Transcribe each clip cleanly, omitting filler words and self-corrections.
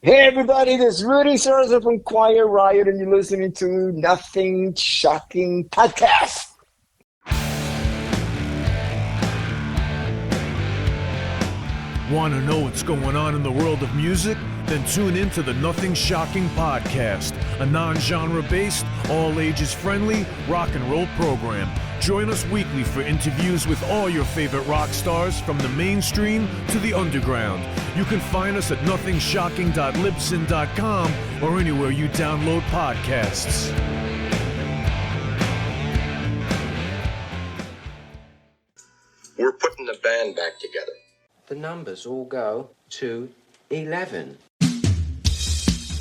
Hey everybody, this is Rudy Sarzo from Quiet Riot, and you're listening to Nothing Shocking Podcast. Want to know what's going on in the world of music? Then tune in to the Nothing Shocking Podcast, a non-genre based, all-ages friendly rock and roll program. Join us weekly for interviews with all your favorite rock stars from the mainstream to the underground. You can find us at nothingshocking.libsyn.com or anywhere you download podcasts. We're putting the band back together. The numbers all go to 11.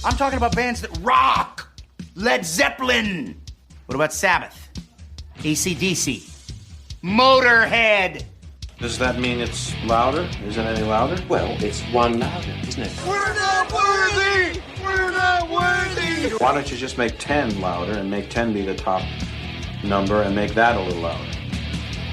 I'm talking about bands that rock. Led Zeppelin. What about Sabbath? AC/DC. Motorhead. Does that mean it's louder? Is it any louder? Well, it's one louder, isn't it? We're not worthy! We're not worthy! Why don't you just make 10 louder and make 10 be the top number and make that a little louder?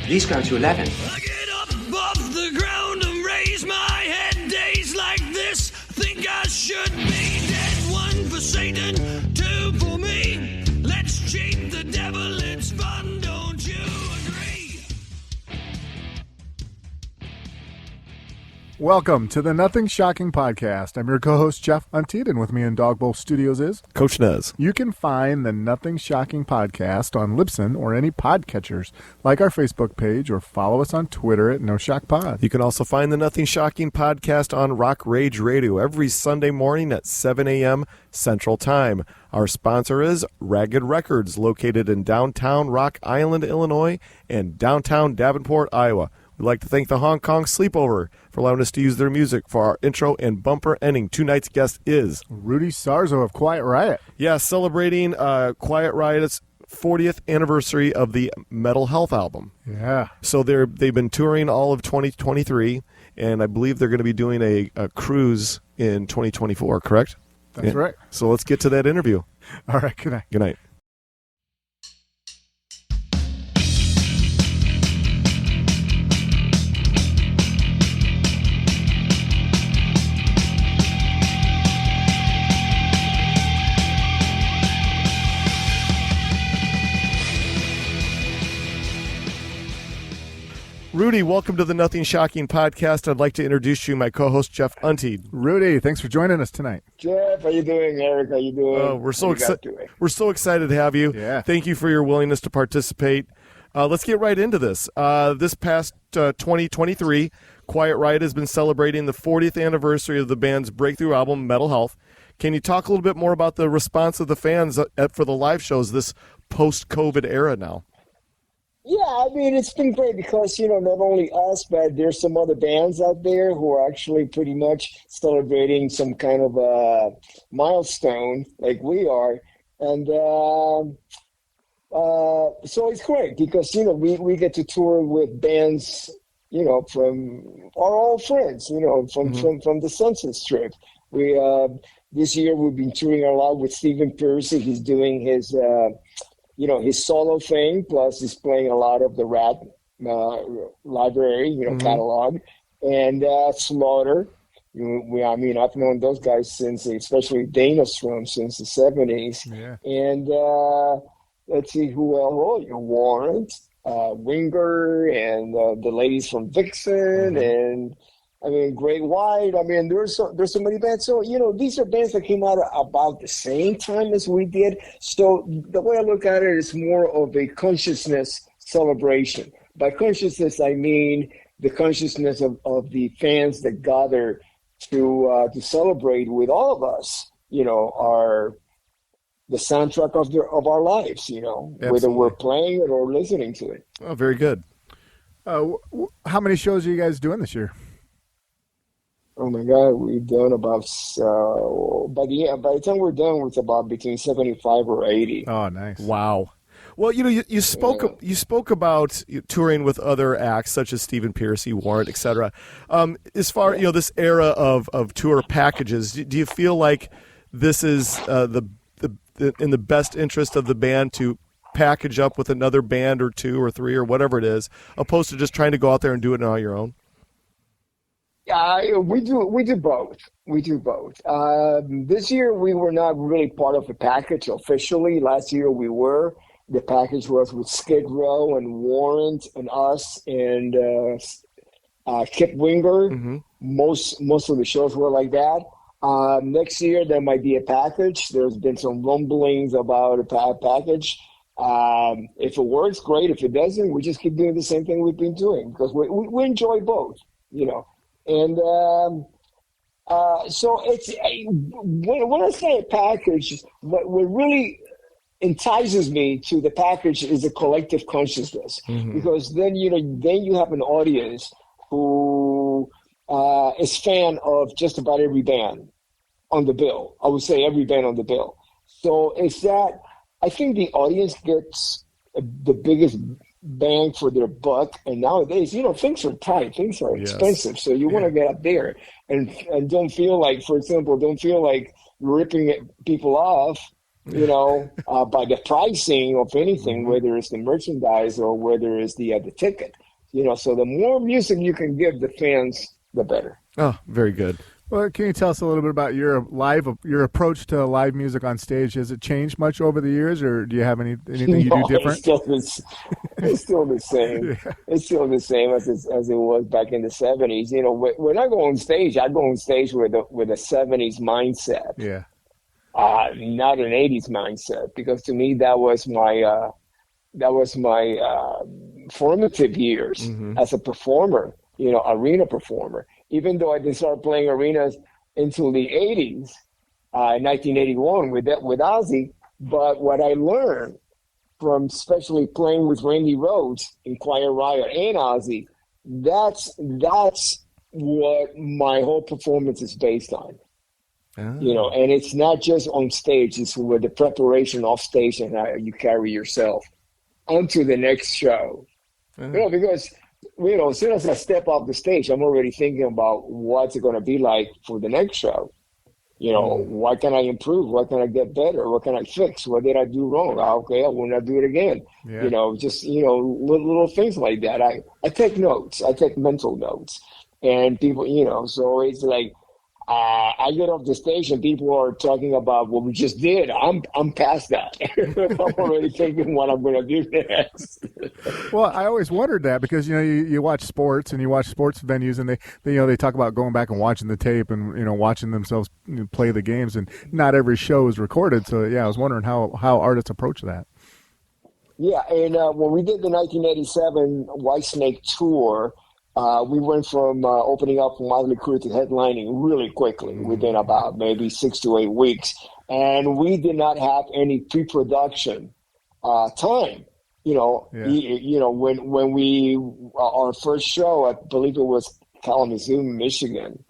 These go to 11. I get up off the ground and raise my head. Days like this, think I should be dead. One for Satan, two for me. Let's cheat the devil, it's fun, don't you agree? Welcome to the Nothing Shocking Podcast. I'm your co-host, Jeff Untied, and with me in Dog Bowl Studios is Coach Nez. You can find the Nothing Shocking Podcast on Libsyn or any podcatchers, like our Facebook page, or follow us on Twitter at NoShockPod. You can also find the Nothing Shocking Podcast on Rock Rage Radio every Sunday morning at 7 a.m. Central Time. Our sponsor is Ragged Records, located in downtown Rock Island, Illinois, and downtown Davenport, Iowa. We'd like to thank the Hong Kong Sleepover for allowing us to use their music for our intro and bumper ending. Tonight's guest is Rudy Sarzo of Quiet Riot. Yeah, celebrating Quiet Riot's 40th anniversary of the Mental Health album. Yeah. So they've been touring all of 2023, and I believe they're going to be doing a cruise in 2024, correct? That's right. So let's get to that interview. All right, good night. Good night. Rudy, welcome to the Nothing Shocking Podcast. I'd like to introduce you, my co-host, Jeff Untied. Rudy, thanks for joining us tonight. Jeff, how you doing? Eric, how you doing? We're so excited. We're so excited to have you. Yeah. Thank you for your willingness to participate. Let's get right into this. This past 2023, Quiet Riot has been celebrating the 40th anniversary of the band's breakthrough album, Mental Health. Can you talk a little bit more about the response of the fans for the live shows this post-COVID era now? Yeah, I mean, it's been great because, not only us, but there's some other bands out there who are actually pretty much celebrating some kind of a milestone like we are. And so it's great because, we get to tour with bands, from our old friends, from the Sunset Strip. We this year we've been touring a lot with Stephen Pearcy. He's doing his his solo thing, plus he's playing a lot of the Rat library, catalog, and Slaughter. I've known those guys since, especially Dana Strum, since the 70s. Yeah. And let's see who else. Oh, Warrant, Winger, and the ladies from Vixen, and Great White. There's so many bands. So, these are bands that came out about the same time as we did. So the way I look at it is more of a consciousness celebration. By consciousness, I mean the consciousness of the fans that gather to celebrate with all of us, the soundtrack of our lives, whether we're playing it or listening to it. Oh, very good. How many shows are you guys doing this year? Oh my God, we've done about by the time we're done, it's about between 75 or 80. Oh, nice! Wow. Well, you spoke about touring with other acts such as Stephen Pearcy, Warrant, etc. As far this era of tour packages, do you feel like this is in the best interest of the band to package up with another band or two or three or whatever it is, opposed to just trying to go out there and do it on your own? We do both. We do both. This year we were not really part of the package officially. Last year we were. The package was with Skid Row and Warrant and us and Kip Winger. Mm-hmm. Most of the shows were like that. Next year there might be a package. There's been some rumblings about a package. If it works, great. If it doesn't, we just keep doing the same thing we've been doing because we enjoy both, you know. And so it's when I say a package, what really entices me to the package is a collective consciousness, because then you have an audience who is fan of just about every band on the bill. I would say every band on the bill. So it's that I think the audience gets the biggest bang for their buck, and nowadays things are tight, things are expensive, so you want to get up there and don't feel like, for example, ripping people off by the pricing of anything, whether it's the merchandise or whether it's the ticket, so the more music you can give the fans, the better. Oh, very good. Well, can you tell us a little bit about your approach to live music on stage? Has it changed much over the years, or do you have anything you do different? It's still the same. Yeah. It's still the same as it was back in the 70s. When I go on stage, I go on stage with a 70s mindset. Yeah. Not an 80s mindset, because to me that was my formative years as a performer, arena performer. Even though I didn't start playing arenas until the 80s, 1981 with Ozzy, but what I learned from especially playing with Randy Rhoads in Quiet Riot and Ozzy, that's what my whole performance is based on. Oh. And it's not just on stage, it's with the preparation off stage and how you carry yourself onto the next show. Because as soon as I step off the stage, I'm already thinking about what's it going to be like for the next show. What can I improve? What can I get better? What can I fix? What did I do wrong? Okay, I will not do it again. Yeah. Little things like that. I take notes. I take mental notes. And people, so it's like, I get off the stage and people are talking about what we just did. I'm past that. I'm already thinking what I'm going to do next. Well, I always wondered that because you watch sports and you watch sports venues and they talk about going back and watching the tape and watching themselves play the games, and not every show is recorded. So I was wondering how artists approach that. Yeah, and when we did the 1987 Whitesnake tour. We went from opening up for Motley Crue to headlining really quickly within about maybe 6 to 8 weeks. And we did not have any pre-production time. When we, our first show, I believe it was Kalamazoo, Michigan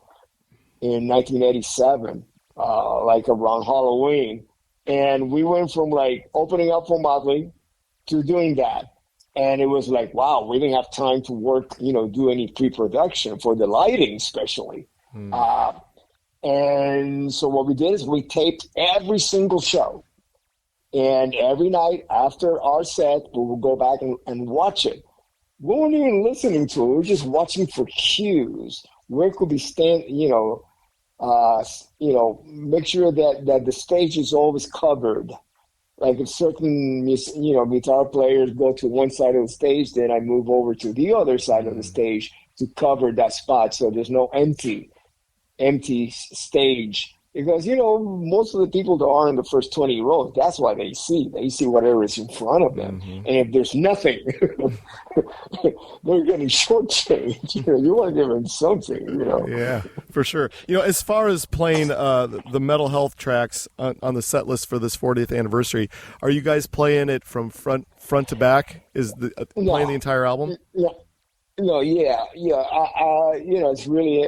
in 1987, like around Halloween. And we went from like opening up for Motley to doing that. And it was like, wow, we didn't have time to work, do any pre-production for the lighting, especially. And so what we did is we taped every single show. And every night after our set, we would go back and watch it. We weren't even listening to it. We were just watching for cues. Where could we stand, make sure that the stage is always covered. Like if certain, guitar players go to one side of the stage, then I move over to the other side of the stage to cover that spot so there's no empty stage. Because, most of the people that are in the first 20 rows, that's what they see. They see whatever is in front of them. And if there's nothing, they're getting shortchanged. You want to give them something, Yeah, for sure. As far as playing the Mental Health tracks on the set list for this 40th anniversary, are you guys playing it from front to back? Is playing the entire album? Yeah. No, yeah. It's really...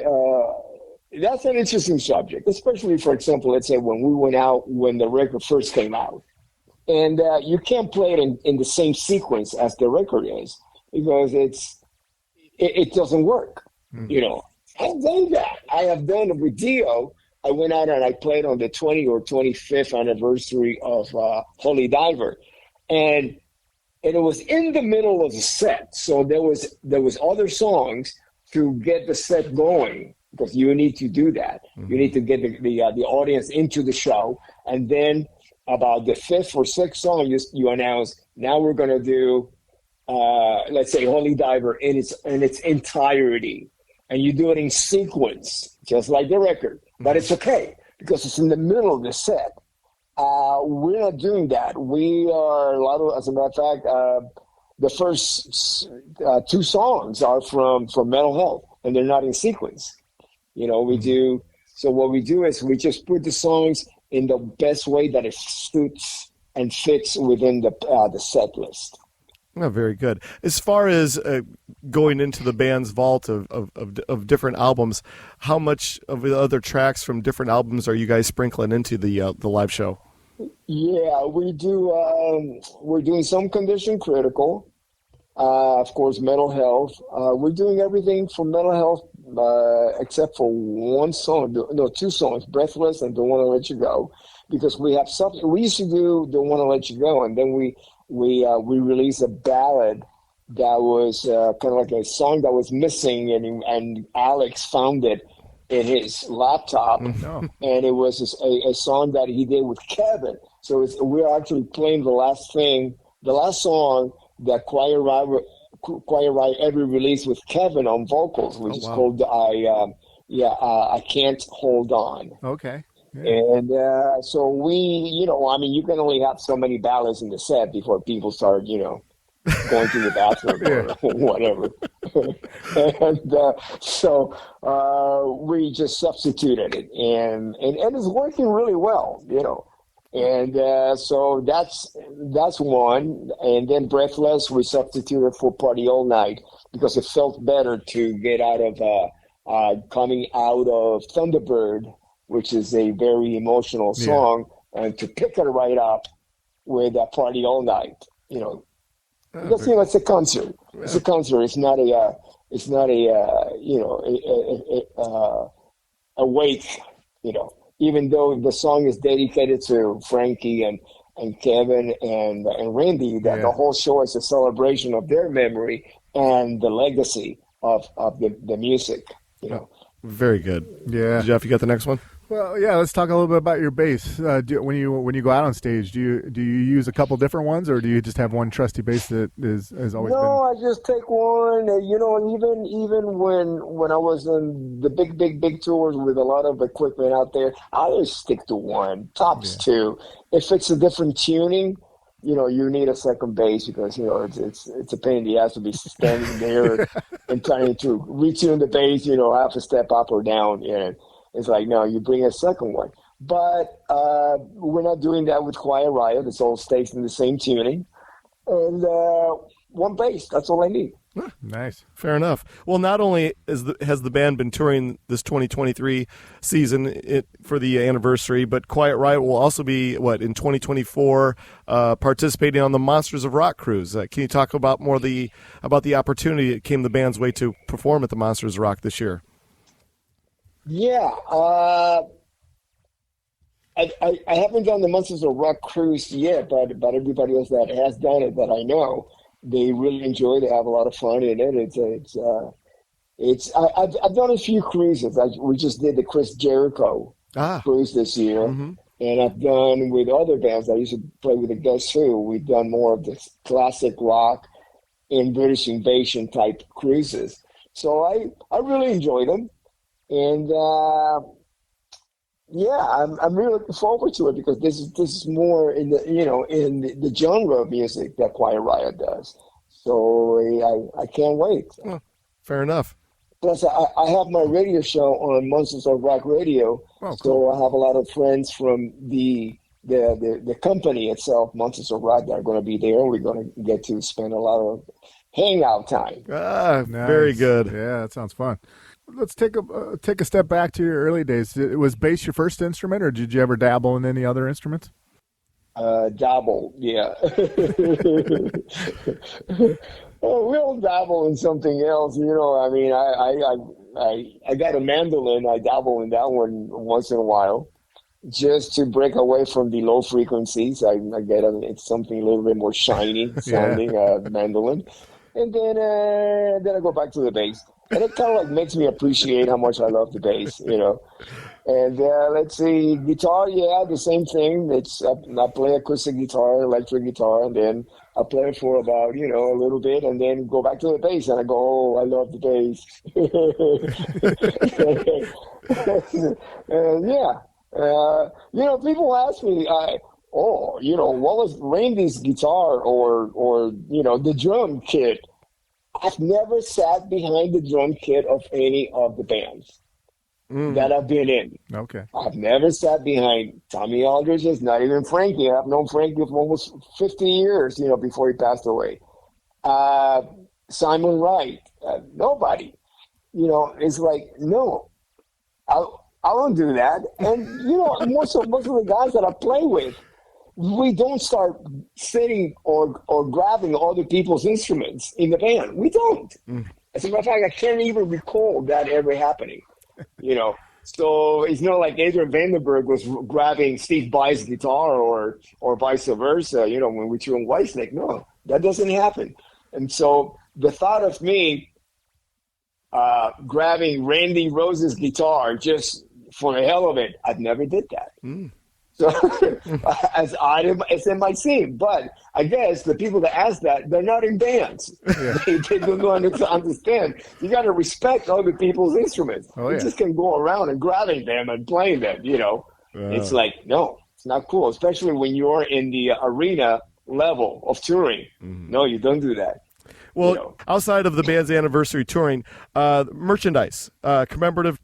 that's an interesting subject, especially, for example, let's say when we went out when the record first came out. And you can't play it in the same sequence as the record is because it doesn't work. I've done that. I have done it with Dio. I went out and I played on the 20th or 25th anniversary of Holy Diver. And it was in the middle of the set. So there was other songs to get the set going. because you need to do that. You need to get the audience into the show, and then about the fifth or sixth song, you announce, now we're going to do, let's say, Holy Diver in its entirety, and you do it in sequence, just like the record. But it's okay because it's in the middle of the set. We're not doing that. We are as a matter of fact, the first two songs are from Mental Health, and they're not in sequence. We do. So what we do is we just put the songs in the best way that it suits and fits within the set list. Oh, very good. As far as going into the band's vault of different albums, how much of the other tracks from different albums are you guys sprinkling into the live show? Yeah, we do. We're doing some Condition Critical, of course, Mental Health. We're doing everything from Mental Health except for one song, two songs, Breathless and Don't Want to Let You Go, because we have something. We used to do Don't Want to Let You Go, and then we released a ballad that was kind of like a song that was missing, and Alex found it in his laptop, and it was a song that he did with Kevin. So we're actually playing the last song that Quiet Riot ever released with Kevin on vocals, which is called I Can't Hold On. Okay. Yeah. And so we, you can only have so many ballads in the set before people start, going to the bathroom or whatever. And so we just substituted it, and it's working really well, And so that's one. And then Breathless, we substituted for Party All Night because it felt better to get out of coming out of Thunderbird, which is a very emotional song, and to pick it right up with Party All Night, because it's a concert. It's a concert. It's not a wake. Even though the song is dedicated to Frankie and Kevin and Randy, that the whole show is a celebration of their memory and the legacy of the music. Very good. Yeah, Jeff, you got the next one? Well, yeah. Let's talk a little bit about your bass. When you go out on stage, do you use a couple different ones, or do you just have one trusty bass that has always been? No, I just take one. Even when I was in the big tours with a lot of equipment out there, I always stick to one, tops two. If it's a different tuning, you need a second bass because it's a pain in the ass to be standing there and trying to retune the bass, half a step up or down. And it's like, no, you bring a second one. But we're not doing that with Quiet Riot. It's all stays in the same tuning. And one bass, that's all I need. Nice. Fair enough. Well, not only has the band been touring this 2023 season for the anniversary, but Quiet Riot will also be, in 2024, participating on the Monsters of Rock cruise. Can you talk about about the opportunity that came the band's way to perform at the Monsters of Rock this year? Yeah. I haven't done the Monsters of Rock cruise yet, but everybody else that has done it that I know, they really enjoy it. They have a lot of fun in it. I've done a few cruises. We just did the Chris Jericho cruise this year, and I've done with other bands. I used to play with the Guess Who. We've done more of the classic rock and British Invasion type cruises. So I really enjoy them, and I'm really looking forward to it because this is more in the genre of music that Quiet Riot does. So I can't wait. Oh, fair enough. Plus, I have my radio show on Monsters of Rock Radio, so I have a lot of friends from the company itself, Monsters of Rock, that are going to be there. We're going to get to spend a lot of hangout time. Nice. Very good. Yeah, that sounds fun. Let's take a step back to your early days. Was bass your first instrument, or did you ever dabble in any other instruments? Dabble, yeah. We'll dabble in something else. I mean, I got a mandolin. I dabble in that one once in a while, just to break away from the low frequencies. It's something a little bit more shiny sounding mandolin, and then I go back to the bass. And it kind of like makes me appreciate how much I love the bass, you know. And let's see, guitar, yeah, the same thing. I play acoustic guitar, electric guitar, and then I play it for about, you know, a little bit, and then go back to the bass, and I go, oh, I love the bass. And yeah, you know, people ask me, you know, what was Randy's guitar or you know, the drum kit? I've never sat behind the drum kit of any of the bands that I've been in. Okay. I've never sat behind Tommy Aldridge's, not even Frankie. I've known Frankie for almost 50 years, you know, before he passed away. Simon Wright, nobody. You know, it's like, no, I don't do that. And, you know, most of the guys that I play with, we don't start sitting or grabbing other people's instruments in the band. We don't. As a matter of fact, I can't even recall that ever happening. You know, so it's not like Adrian Vandenberg was grabbing Steve Vai's guitar or vice versa, you know, when we were in Whitesnake. No, that doesn't happen. And so the thought of me grabbing Randy Rose's guitar just for the hell of it, I've never did that. So as odd as it might seem, but I guess the people that ask that, they're not in bands. Yeah. They don't understand. You got to respect other people's instruments. You just can go around and grabbing them and playing them, you know. It's like, no, it's not cool, especially when you're in the arena level of touring. No, you don't do that. Well, you know. Outside of the band's anniversary touring, merchandise, commemorative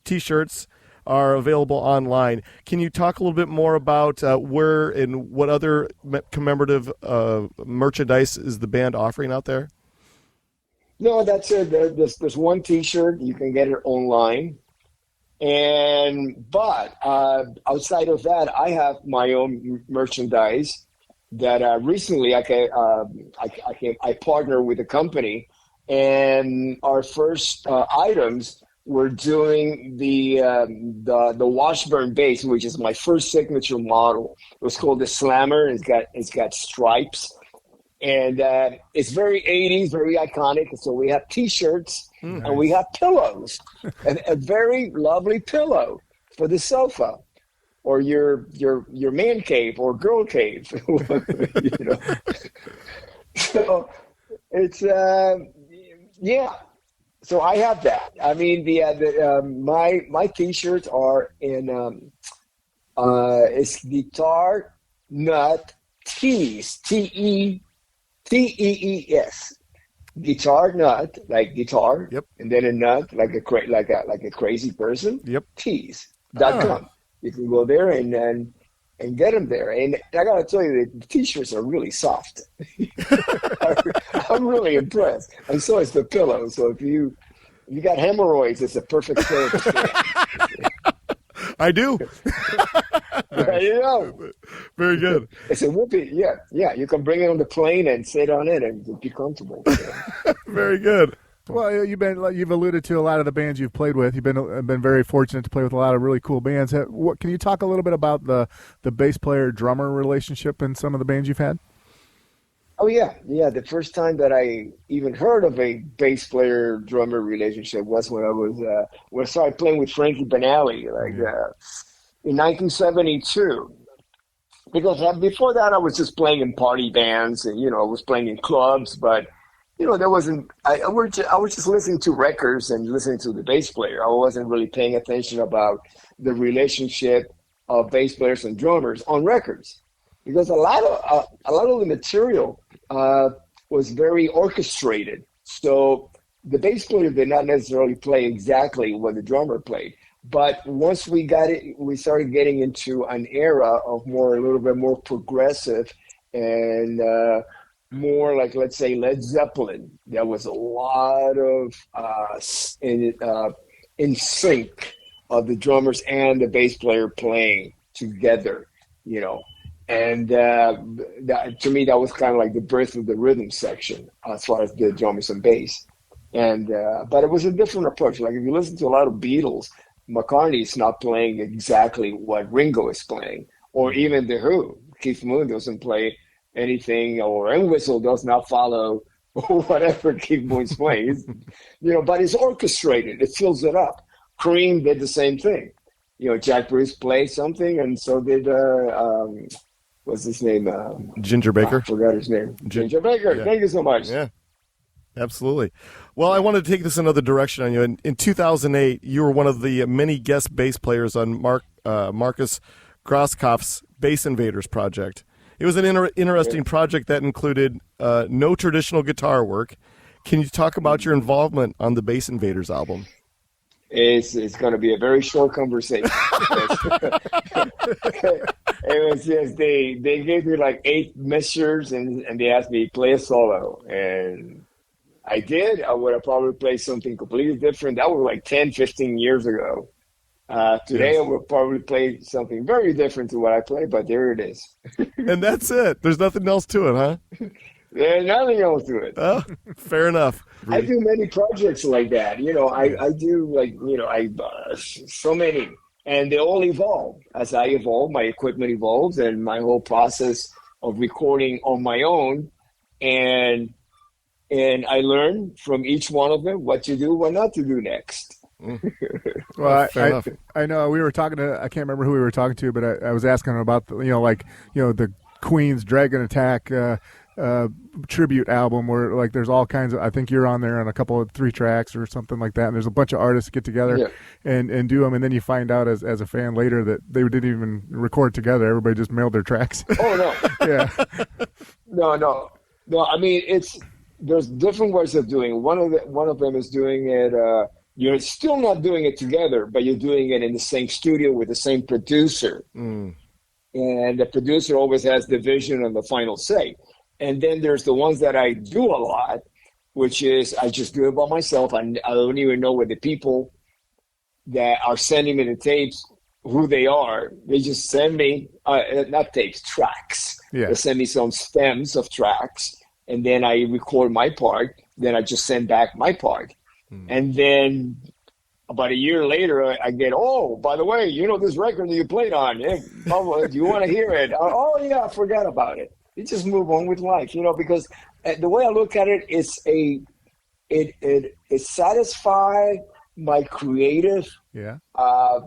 T-shirts are available online. Can you talk a little bit more about where and what other commemorative merchandise is the band offering out there? No, that's it. There's one T-shirt. You can get it online. But outside of that, I have my own merchandise that recently I partner with a company, and our first items, we're doing the Washburn bass, which is my first signature model. It was called the Slammer. It's got stripes, and it's very 80s, very iconic. So we have T-shirts and we have pillows, a very lovely pillow for the sofa or your man cave or girl cave. You know? So it's yeah. So I have that. I mean, my T-shirts are in it's Guitar Nut Tees, Teees, Guitar Nut, like guitar, and then a nut like a crazy person. Tees.com. You can go there and get them there. And I got to tell you, the T-shirts are really soft. I'm really impressed. And so is the pillow. So if you got hemorrhoids, it's a perfect pillow to sit. I do. There you go. Very good. It's a whoopee. Yeah. You can bring it on the plane and sit on it and be comfortable. Very good. Well, you've alluded to a lot of the bands you've played with. You've been very fortunate to play with a lot of really cool bands. Can you talk a little bit about the bass player drummer relationship in some of the bands you've had? Oh yeah. The first time that I even heard of a bass player drummer relationship was when I started playing with Frankie Banali, in 1972. Because before that, I was just playing in party bands, and I was playing in clubs, but. There wasn't. I was just listening to records and listening to the bass player. I wasn't really paying attention about the relationship of bass players and drummers on records, because a lot of the material was very orchestrated. So the bass player did not necessarily play exactly what the drummer played. But once we started getting into an era of a little bit more progressive and more like, let's say, Led Zeppelin. There was a lot of in sync of the drummers and the bass player playing together, and to me that was kind of like the birth of the rhythm section as far as the drummers and bass. And but it was a different approach. Like if you listen to a lot of Beatles, McCartney's not playing exactly what Ringo is playing, or even The Who. Keith Moon doesn't play anything, or Entwistle does not follow or whatever keyboard's playing. But it's orchestrated. It fills it up. Cream did the same thing. Jack Bruce played something, and so did what's his name? Ginger Baker. I forgot his name. Ginger Baker. Yeah. Thank you so much. Yeah, absolutely. Well, I wanted to take this another direction on you. In 2008, you were one of the many guest bass players on Marcus Grosskopf's Bass Invaders project. It was an interesting project that included no traditional guitar work. Can you talk about your involvement on the Bass Invaders album? It's going to be a very short conversation. It was just they gave me like 8 measures and they asked me to play a solo, and I did. I would have probably played something completely different. That was like 10, 15 years ago. Today Yes. I would probably play something very different to what I play, but there it is. And that's it. There's nothing else to it, huh? There's nothing else to it. Oh, fair enough. I do many projects like that. I do so many, and they all evolve. As I evolve, my equipment evolves, and my whole process of recording on my own, and I learn from each one of them what to do, what not to do next. Well, Fair enough. I know we were talking to, I can't remember who we were talking to, but I was asking him about the Queen's Dragon Attack tribute album where like there's all kinds of, I think you're on there on a couple of 3 tracks or something like that, and there's a bunch of artists get together and do them, and then you find out as a fan later that they didn't even record together. Everybody just mailed their tracks. Oh no. Yeah. No. I mean, there's different ways of doing it. One of them is doing it. You're still not doing it together, but you're doing it in the same studio with the same producer. And the producer always has the vision and the final say. And then there's the ones that I do a lot, which is I just do it by myself. I don't even know where the people that are sending me the tapes, who they are. They just send me, not tapes, tracks. Yeah. They send me some stems of tracks, and then I record my part. Then I just send back my part. And then about a year later, I get, oh, by the way, this record that you played on, do you want to hear it? Oh, yeah, I forgot about it. You just move on with life, because the way I look at it, it satisfies my creative. Yeah.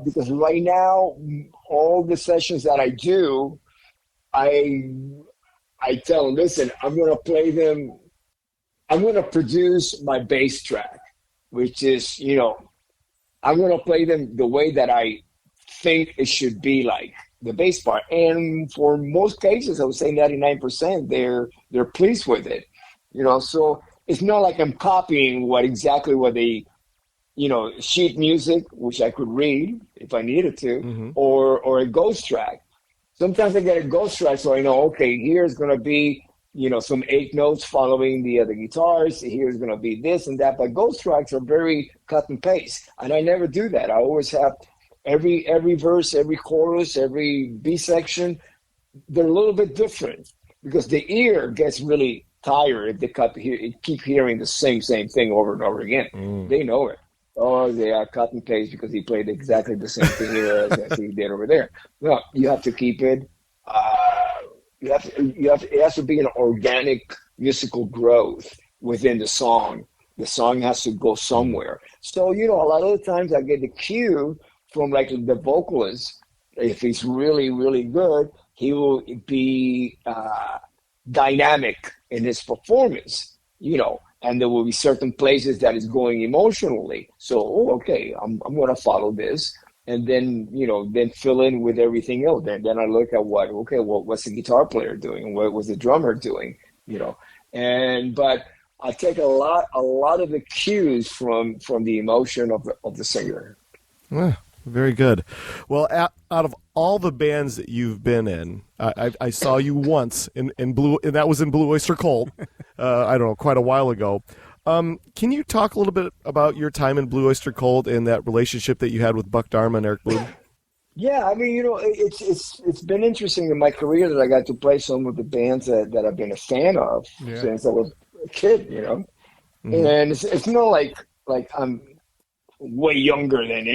Because right now, all the sessions that I do, I tell them, listen, I'm going to play them. I'm going to produce my bass track, which is, I'm going to play them the way that I think it should be like. The bass part, and for most cases, I would say 99%, they're pleased with it, So it's not like I'm copying what they, sheet music, which I could read if I needed to, or a ghost track. Sometimes I get a ghost track, so I know, okay, here's going to be, some 8 notes following the other guitars. Here's going to be this and that. But ghost tracks are very cut and paste, and I never do that. I always have. Every verse, every chorus, every B section, they're a little bit different because the ear gets really tired if they keep hearing the same thing over and over again. They know it. Oh, they are cut and paste because he played exactly the same thing here as he did over there. No, you have to keep it. It has to be an organic musical growth within the song. The song has to go somewhere. So, a lot of the times I get the cue from like the vocalist. If he's really, really good, he will be dynamic in his performance, and there will be certain places that is going emotionally. So, okay, I'm going to follow this, and then, then fill in with everything else. Then I look at what's the guitar player doing? What was the drummer doing? But I take a lot of the cues from the emotion of the singer. Yeah. Very good. Well, out of all the bands that you've been in, I saw you once in Blue, and that was in Blue Oyster Cult. I don't know, quite a while ago. Can you talk a little bit about your time in Blue Oyster Cult and that relationship that you had with Buck Dharma and Eric Bloom? Yeah, I mean, it's been interesting in my career that I got to play some of the bands that I've been a fan of since I was a kid. And it's not like I'm way younger than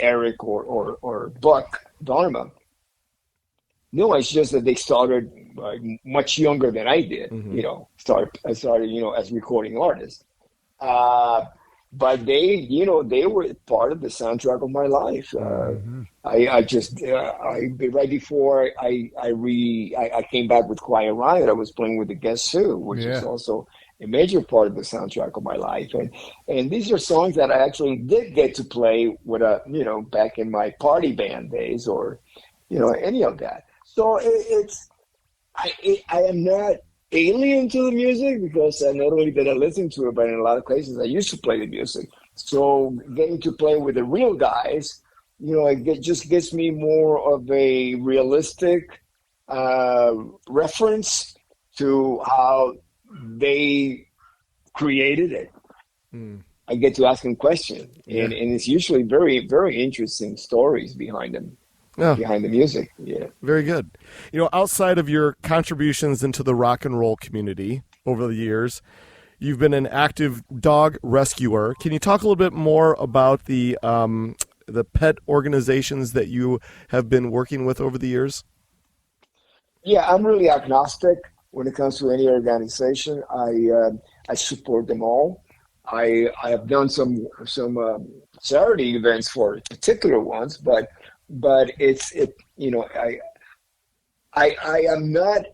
Eric or Buck Dharma. No, it's just that they started much younger than I did. I started as recording artist. But they were part of the soundtrack of my life. Right before I came back with Quiet Riot, I was playing with the Guess Who, which is also a major part of the soundtrack of my life. And these are songs that I actually did get to play with back in my party band days, or any of that. So I am not alien to the music, because not only did I listen to it, but in a lot of cases I used to play the music. So getting to play with the real guys, it just gives me more of a realistic reference to how they created it. I get to ask them questions, and it's usually very, very interesting stories behind them. Behind the music. Yeah. Very good. Outside of your contributions into the rock and roll community over the years, you've been an active dog rescuer. Can you talk a little bit more about the pet organizations that you have been working with over the years? Yeah, I'm really agnostic when it comes to any organization. I support them all. I have done some charity events for particular ones, but I am not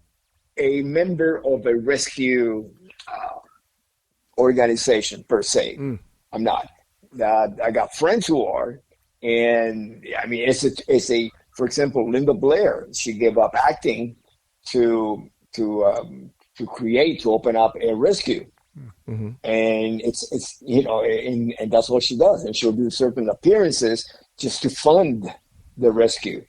a member of a rescue organization per se. I'm not. I got friends who are, and I mean, it's a for example, Linda Blair. She gave up acting to open up a rescue. And it's and that's what she does, and she'll do certain appearances just to fund the rescue.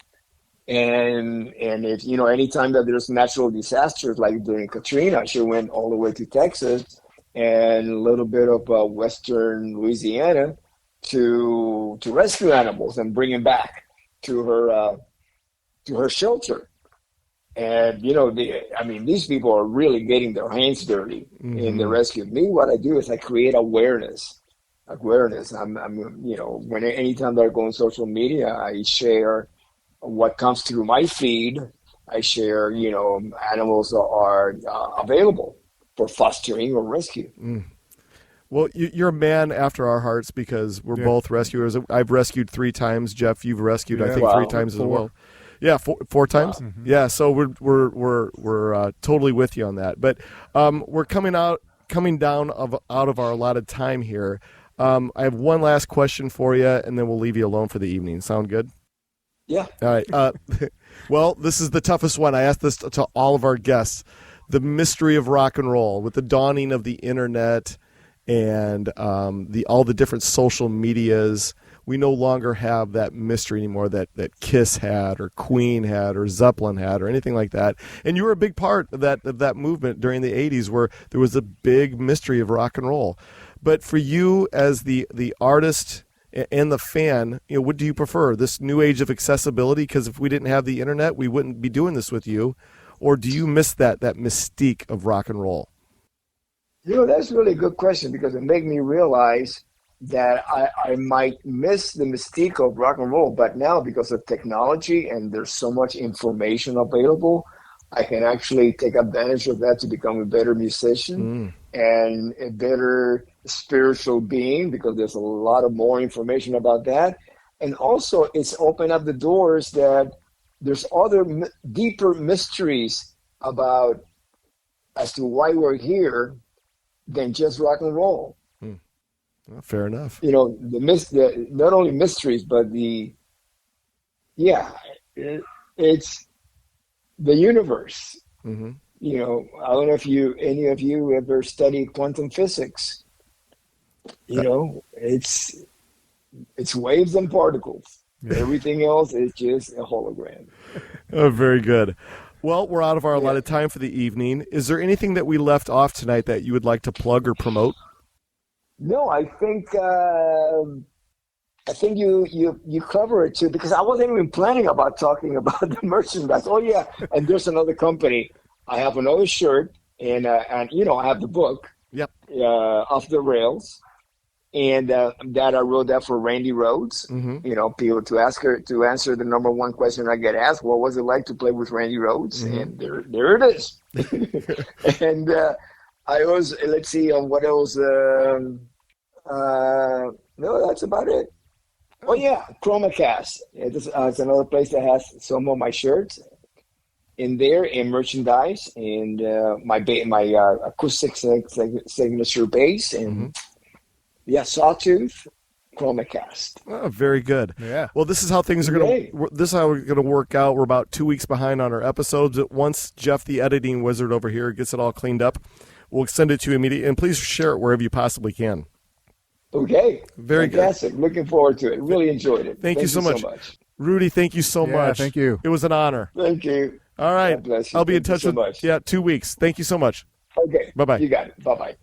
And if anytime that there's natural disasters like during Katrina, she went all the way to Texas and a little bit of western Louisiana to rescue animals and bring them back to her shelter. And these people are really getting their hands dirty in the rescue. Me, what I do is I create awareness. Anytime that I go on social media, I share what comes through my feed. I share, animals that are available for fostering or rescue. Well, you're a man after our hearts, because we're both rescuers. I've rescued 3 times. Jeff, you've rescued, I think, 3 times as well. Yeah, 4 times. Wow. Yeah, so we're totally with you on that. But we're coming down out of our allotted time here. I have one last question for you, and then we'll leave you alone for the evening. Sound good? Yeah. All right. Well, this is the toughest one. I asked this to all of our guests. The mystery of rock and roll, with the dawning of the internet and all the different social medias, we no longer have that mystery anymore that Kiss had, or Queen had, or Zeppelin had, or anything like that. And you were a big part of that movement during the 80s, where there was a big mystery of rock and roll. But for you as the artist and the fan, what do you prefer? This new age of accessibility? Because if we didn't have the internet, we wouldn't be doing this with you. Or do you miss that mystique of rock and roll? That's a really good question, because it made me realize that I might miss the mystique of rock and roll, but now because of technology and there's so much information available, I can actually take advantage of that to become a better musician and a better spiritual being, because there's a lot of more information about that. And also it's opened up the doors that there's other deeper mysteries about as to why we're here than just rock and roll. Well, fair enough. The not only mysteries, but it's the universe. I don't know if any of you ever studied quantum physics. It's waves and particles. Everything else is just a hologram. Oh, very good. Well, we're out of our allotted time for the evening. Is there anything that we left off tonight that you would like to plug or promote? No, I think you cover it too, because I wasn't even planning about talking about the merchandise. Oh yeah, and there's another company. I have another shirt, and I have the book. Yep. Off the Rails, And that I wrote that for Randy Rhoads. Mm-hmm. You know, people to answer the number one question I get asked, what was it like to play with Randy Rhoads? Mm-hmm. And there it is. And I was, let's see, what else? No, that's about it. Oh yeah, ChromaCast. It's another place that has some of my shirts in there, and merchandise, and my acoustic signature bass, and Sawtooth, ChromaCast. Oh, very good. Yeah. Well, this is how things are going to. This is how we're going to work out. We're about 2 weeks behind on our episodes. Once Jeff, the editing wizard over here, gets it all cleaned up, we'll send it to you immediately. And please share it wherever you possibly can. Okay. Very fantastic. good. Looking forward to it. Really enjoyed it. Thank you so much. Rudy, thank you so much. Thank you. It was an honor. Thank you. All right. God bless you. I'll be in Thank touch you so with much. 2 weeks. Thank you so much. Okay. Bye-bye. You got it. Bye-bye.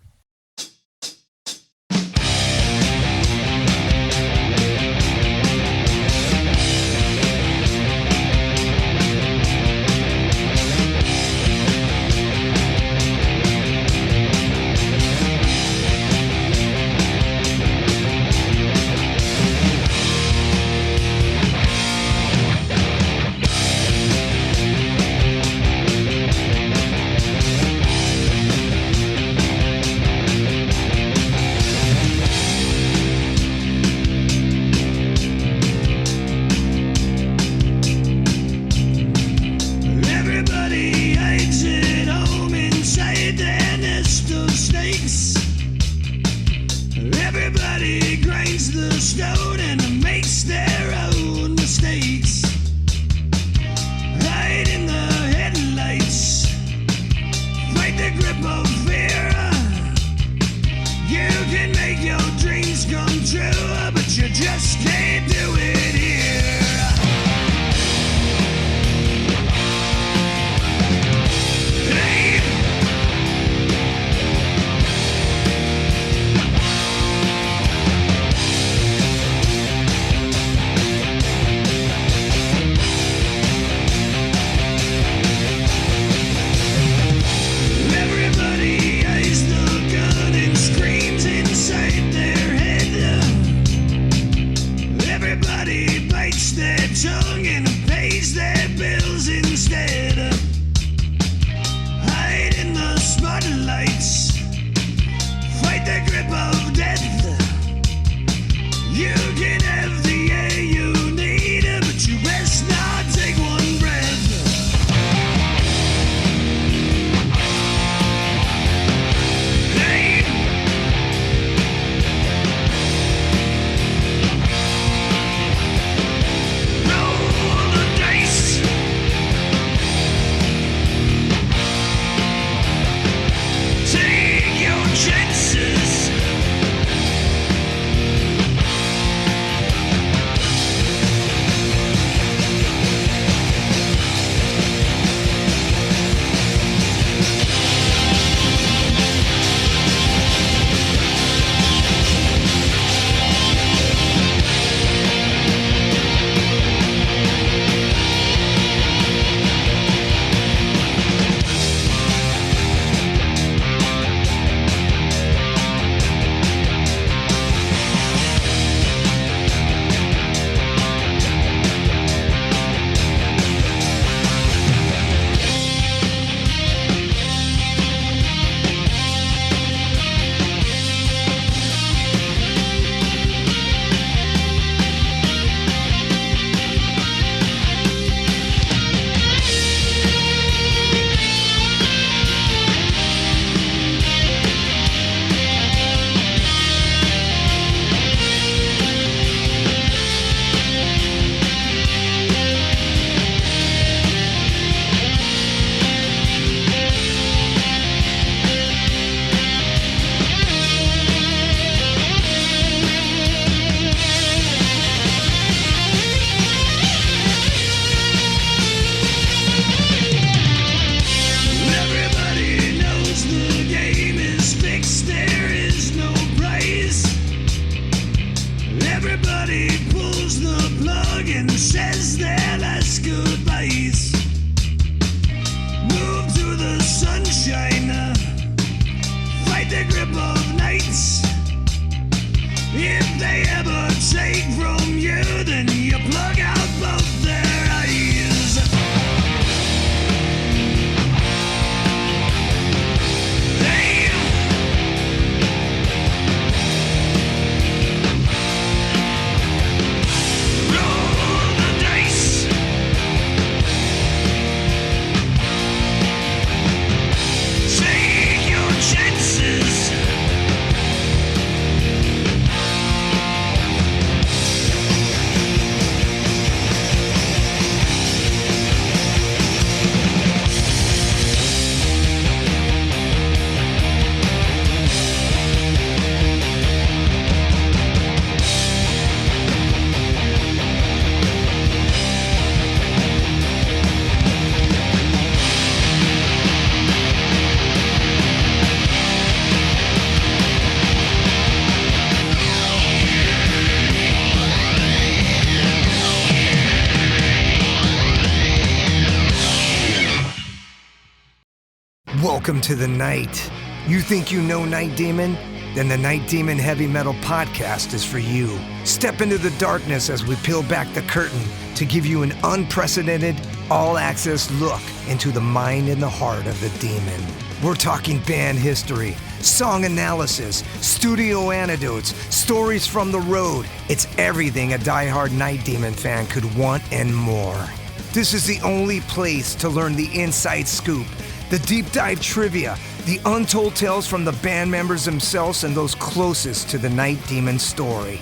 Welcome to the night. You think you know Night Demon? Then the Night Demon Heavy Metal Podcast is for you. Step into the darkness as we peel back the curtain to give you an unprecedented, all-access look into the mind and the heart of the demon. We're talking band history, song analysis, studio anecdotes, stories from the road. It's everything a diehard Night Demon fan could want and more. This is the only place to learn the inside scoop, the deep dive trivia, the untold tales from the band members themselves and those closest to the Night Demon story.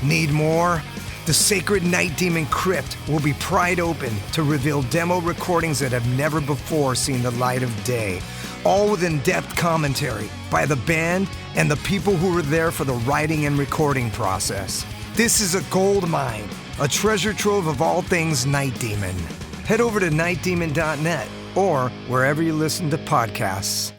Need more? The Sacred Night Demon Crypt will be pried open to reveal demo recordings that have never before seen the light of day, all with in-depth commentary by the band and the people who were there for the writing and recording process. This is a gold mine, a treasure trove of all things Night Demon. Head over to nightdemon.net or wherever you listen to podcasts.